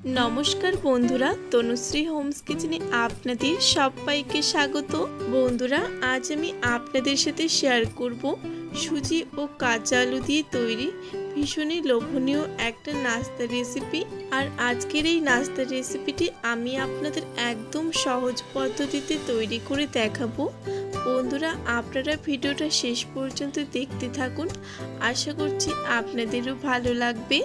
नमस्कार बंधुरा तनुश्री होम्स किचेने आपनादेर सबाइके स्वागत। बंधुरा आज आमी आपनादेर साथे शेयर करब सुजी और काँचा आलू दिए तैरी भीषण लोभनीय एक नास्ता रेसिपि। और आजकेर এই नास्ता रेसिपिटी आमी आपनादेर एकदम सहज पद्धतिते तैरी करे देखाबो। बंधुरा आपनारा भिडियोटा शेष पर्यन्त देखते थाकुन, आशा करछि आपनादेरो भालो लागबे।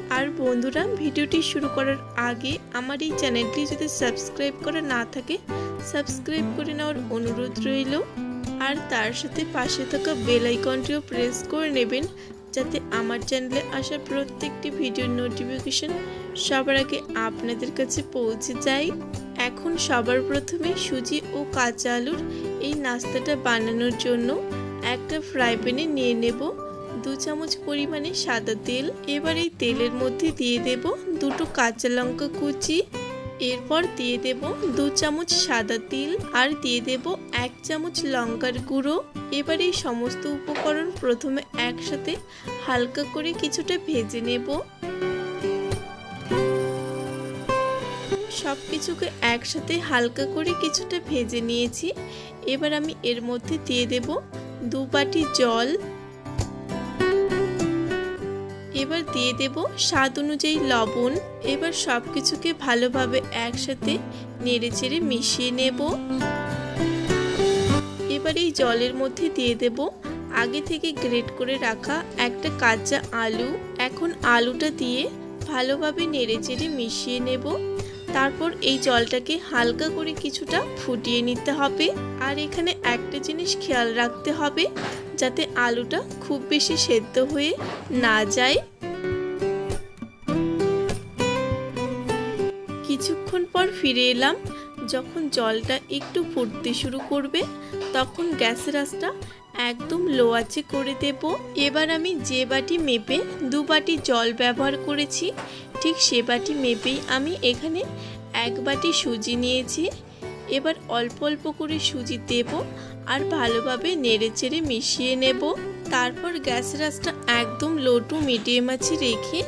और बंधुरा भिडियोटी शुरू करार आगे आमार এই চ্যানেলটি যদি সাবস্ক্রাইব করা না থাকে সাবস্ক্রাইব করে নেওয়ার অনুরোধ রইল। আর তার সাথে পাশে থাকা বেল আইকনটিও প্রেস করে নেবেন যাতে আমার চ্যানেলে আসা প্রত্যেকটি ভিডিওর নোটিফিকেশন সবার আগে আপনাদের কাছে পৌঁছে যায়। এখন সবার প্রথমে সুজি ও কাঁচা আলুর এই নাস্তাটা বানানোর জন্য একটা ফ্রাই প্যানে নিয়ে নেব 2 চামচ পরিমাণে সাদা তেল। এবার এই তেলের মধ্যে দিয়ে দেব দুটো কাঁচা লঙ্কা কুচি, এরপর দিয়ে দেব 2 চামচ সাদা তিল আর দিয়ে দেব 1 চামচ লঙ্কার গুঁড়ো। এবার এই সমস্ত উপকরণ প্রথমে একসাথে হালকা করে কিছুটা ভেজে নেব। সবকিছুকে একসাথে হালকা করে কিছুটা ভেজে নিয়েছি। এবার আমি এর মধ্যে দিয়ে দেব 2 বাটি জল। এবার দিয়ে দেব স্বাদ অনুযায়ী লবণ। এবার সবকিছুকে ভালোভাবে একসাথে নেড়েচেড়ে মিশিয়ে নেব। এবার এই জলের মধ্যে দিয়ে দেব আগে থেকে গ্রেট করে রাখা একটা কাঁচা আলু। এখন আলুটা দিয়ে ভালোভাবে নেড়েচেড়ে মিশিয়ে নেব। তারপর এই জলটাকে হালকা করে কিছুটা ফুটিয়ে নিতে হবে। আর এখানে একটা জিনিস খেয়াল রাখতে হবে যাতে আলুটা খুব বেশি সেদ্ধ হয়ে না যায়। কিছুক্ষণ পর ফিরে এলাম। যখন জলটা একটু ফুটতে শুরু করবে তখন গ্যাসের আঁচটা একদম লো আঁচে করে দেব। এবার আমি যে বাটি মেপে 2 বাটি জল ব্যবহার করেছি ঠিক সে বাটি মেপেই আমি এখানে 1 বাটি সুজি নিয়েছি। এবার অল্প অল্প করে সুজি দেব আর ভালোভাবে নেড়েচেড়ে মিশিয়ে নেব। তারপর গ্যাসের আঁচটা একদম লো টু মিডিয়াম আঁচে রেখে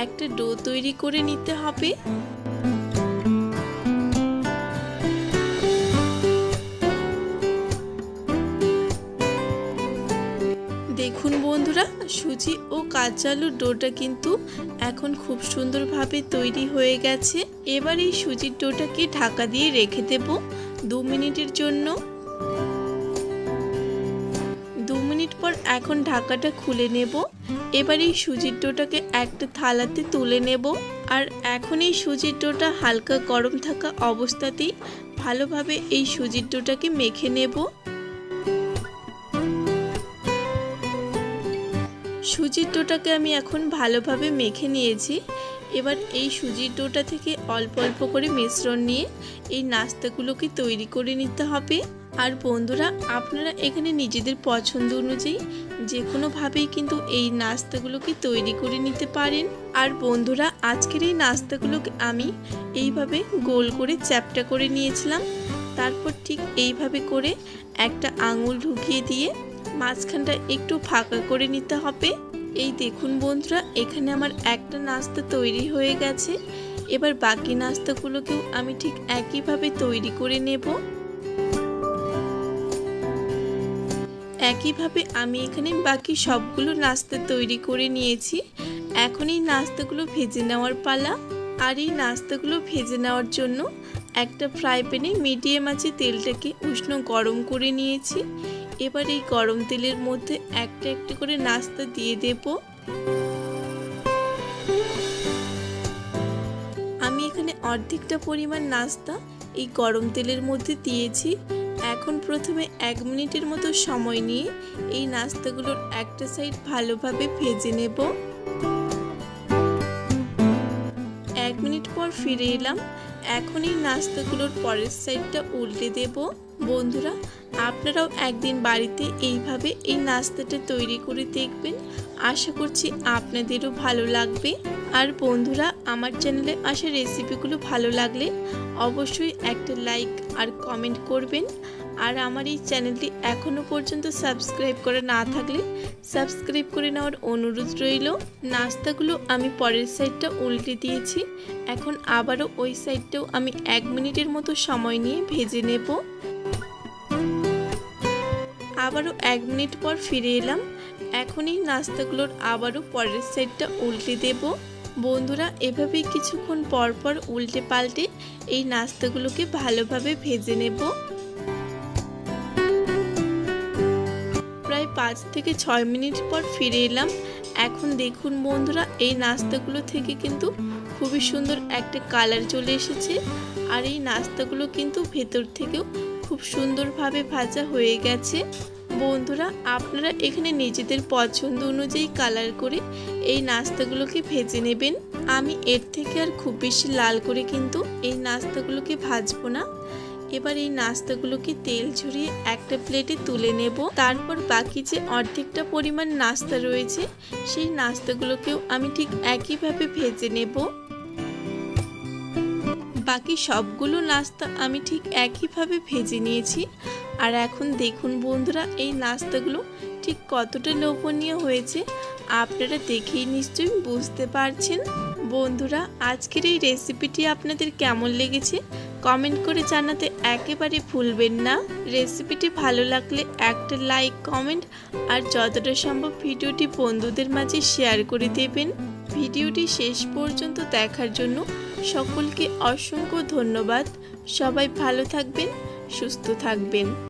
একটা ডো তৈরি করে নিতে হবে। দেখুন বন্ধুরা, সুজি ও কাঁচা আলুর ডোটা কিন্তু এখন খুব সুন্দরভাবে তৈরি হয়ে গেছে। এবার এই সুজির ডোটাকে ঢাকা দিয়ে রেখে দেব 2 মিনিটের জন্য। 2 মিনিট পর এখন ঢাকাটা খুলে নেব। এবার এই সুজির ডোটাকে একটা থালাতে তুলে নেব। আর এখন এই সুজির ডোটা হালকা গরম থাকা অবস্থাতেই ভালোভাবে এই সুজির ডোটাকে মেখে নেব। সুজির ডোটাকে আমি এখন ভালোভাবে মেখে নিয়েছি। এবার এই সুজির ডোটা থেকে অল্প অল্প করে মিশ্রণ নিয়ে এই নাস্তাগুলোকে তৈরি করে নিতে হবে। আর বন্ধুরা আপনারা এখানে নিজেদের পছন্দ অনুযায়ী যে কোনোভাবেই কিন্তু এই নাস্তাগুলোকে তৈরি করে নিতে পারেন। আর বন্ধুরা আজকের এই নাস্তাগুলোকে আমি এইভাবে গোল করে চ্যাপ্টা করে নিয়েছিলাম। তারপর ঠিক এইভাবে করে একটা আঙুল ঢুকিয়ে দিয়ে মাঝখানটা একটু ফাঁকা করে নিতে হবে। এই দেখুন বন্ধুরা, এখানে আমার একটা নাস্তা তৈরি হয়ে গেছে। এবার বাকি নাস্তাগুলোকেও আমি ঠিক একইভাবে তৈরি করে নেব। একইভাবে আমি এখানে বাকি সবগুলো নাস্তা তৈরি করে নিয়েছি। এখন এই নাস্তাগুলো ভেজে নেওয়ার পালা। আর এই নাস্তাগুলো ভেজে নেওয়ার জন্য একটা ফ্রাই প্যানে মিডিয়াম আঁচে তেলটাকে উষ্ণ গরম করে নিয়েছি। এবার এই গরম তেলের মধ্যে একটা একটা করে নাস্তা দিয়ে দেব। আমি এখানে অর্ধেকটা পরিমাণ নাস্তা এই গরম তেলের মধ্যে দিয়েছি। এখন প্রথমে 1 মিনিটের মতো সময় নিয়ে এই নাস্তাগুলোর একটা সাইড ভালোভাবে ভেজে নেব। 1 মিনিট পর ফিরে এলাম। এখন এই নাস্তাগুলোর পরের সাইডটা উল্টে দেব। বন্ধুরা আপনারাও একদিন বাড়িতে এইভাবে এই নাস্তাটা তৈরি করে দেখবেন, আশা করছি আপনাদেরও ভালো লাগবে। আর বন্ধুরা আমার চ্যানেলে আসা রেসিপিগুলো ভালো লাগলে অবশ্যই একটা লাইক আর কমেন্ট করবেন। আর আমার এই চ্যানেলটি এখনও পর্যন্ত সাবস্ক্রাইব করা না থাকলে সাবস্ক্রাইব করে নেওয়ার অনুরোধ রইল। নাস্তাগুলো আমি পরের সাইডটা উল্টে দিয়েছি। এখন আবারও ওই সাইডটাও আমি 1 মিনিটের মতো সময় নিয়ে ভেজে নেব। আবারও 1 মিনিট পর ফিরে এলাম। এখন এই নাস্তাগুলোর আবারও পরের সাইডটা উল্টে দেব। বন্ধুরা, এভাবেই কিছুক্ষণ পর পর উল্টে পাল্টে এই নাস্তাগুলোকে ভালোভাবে ভেজে নেব। প্রায় 5 থেকে 6 মিনিট পর ফিরে এলাম। এখন দেখুন বন্ধুরা, এই নাস্তাগুলো থেকে কিন্তু খুবই সুন্দর একটা কালার চলে এসেছে। আর এই নাস্তাগুলো কিন্তু ভেতর থেকেও খুব সুন্দরভাবে ভাজা হয়ে গেছে। বন্ধুরা, আপনারা এখানে নিজেদের পছন্দ অনুযায়ী কালার করে এই নাস্তাগুলোকে ভেজে নেবেন। আমি এর থেকে আর খুব বেশি লাল করে কিন্তু এই নাস্তাগুলোকে ভাজবো না। এবার এই নাস্তাগুলোকে তেল ঝরিয়ে একটা প্লেটে তুলে নেব। তারপর বাকি যে অর্ধেকটা পরিমাণ নাস্তা রয়েছে সেই নাস্তাগুলোকেও আমি ঠিক একইভাবে ভেজে নেব। বাকি সবগুলো নাস্তা আমি ঠিক একইভাবে ভেজে নিয়েছি। আর এখন দেখুন বন্ধুরা, এই নাস্তাগুলো ঠিক কতটা লোভনীয় হয়েছে আপনারা দেখেই নিশ্চয়ই বুঝতে পারছেন। বন্ধুরা, আজকের এই রেসিপিটি আপনাদের কেমন লেগেছে কমেন্ট করে জানাতে একেবারে ভুলবেন না। রেসিপিটি ভালো লাগলে একটা লাইক, কমেন্ট আর যতটা সম্ভব ভিডিওটি বন্ধুদের মাঝে শেয়ার করে দেবেন। ভিডিওটি শেষ পর্যন্ত দেখার জন্য সকলকে অসংখ্য ধন্যবাদ। সবাই ভালো থাকবেন, সুস্থ থাকবেন।